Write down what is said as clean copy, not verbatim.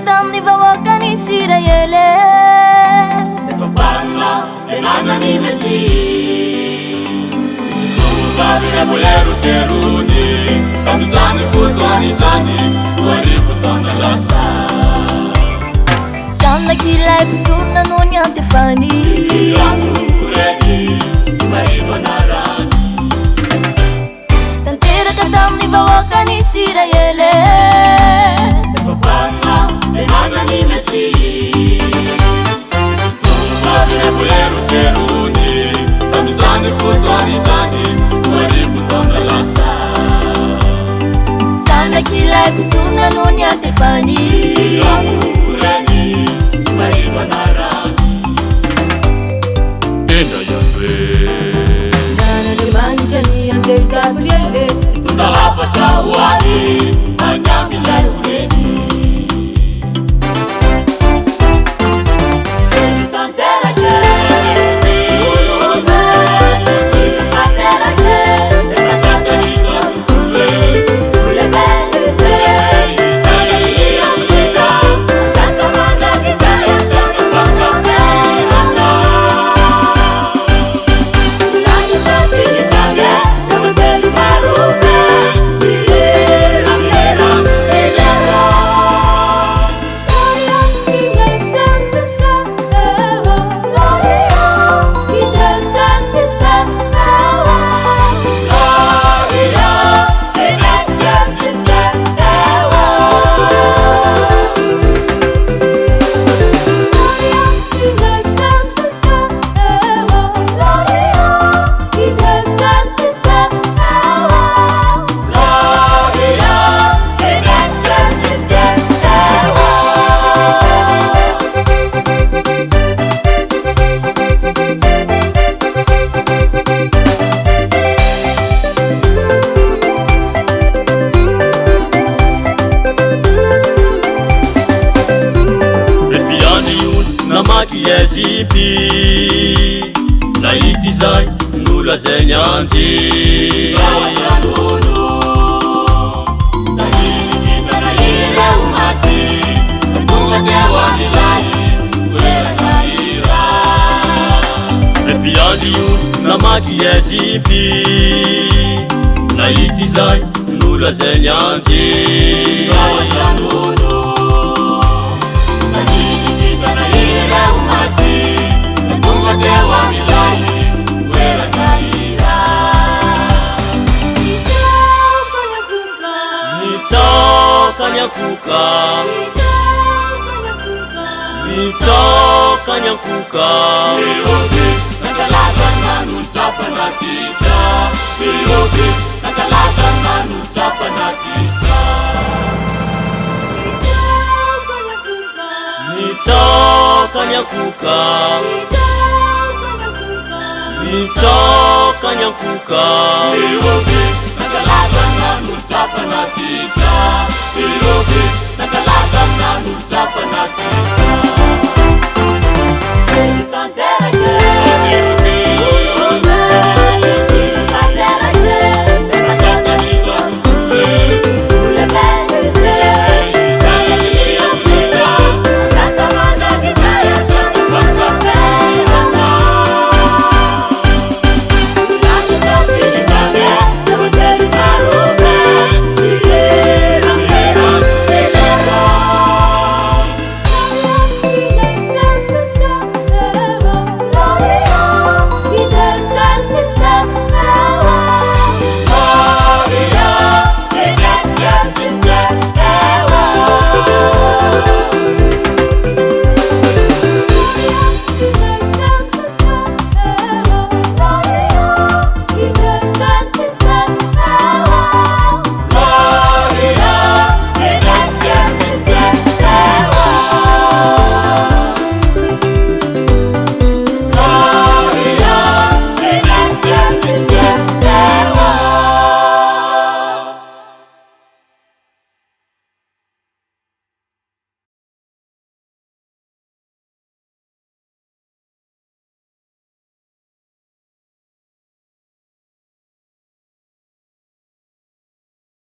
Tamni vawakani sirayele Efapana enana ni mesi Nubabira boyeru teruni Kamizani kutwani zani Kuwari kutana lasa Sana kila episuna nunya tefani Yangu uredi Kumariwa narani Kantera katamni vawakani sirayele Efapana enana ni mesi Nubabira boyeru teruni Kamizani kutwani zani Kuwari kutana lasa Sana kila episuna nunya tefani Yangu uredi Kumariwa narani Enda yambe Nana limanjani yanzeka kuliele Tunalapa chawani Anyami lai uredi Yezipi na itizai nula zenyanzi Awajanunu na hili kita na hile umati Natunga tewa nilai Kwela kaira Repiadi yun na maki yezipi na itizai nula zenyanzi Awajanunu na hili kita na hile umati Natunga tewa nilai Kwela kaira Nitoka nyakuka Nitoka nyakuka Miyoki Nakalaza nanu chapa na kicha Miyoki Nakalaza nanu chapa na kicha Nitoka nyakuka Nitoka nyakuka Miyoki Nakalaza nanu chapa na kicha Miyoki Nakalaza nanu chapa na kicha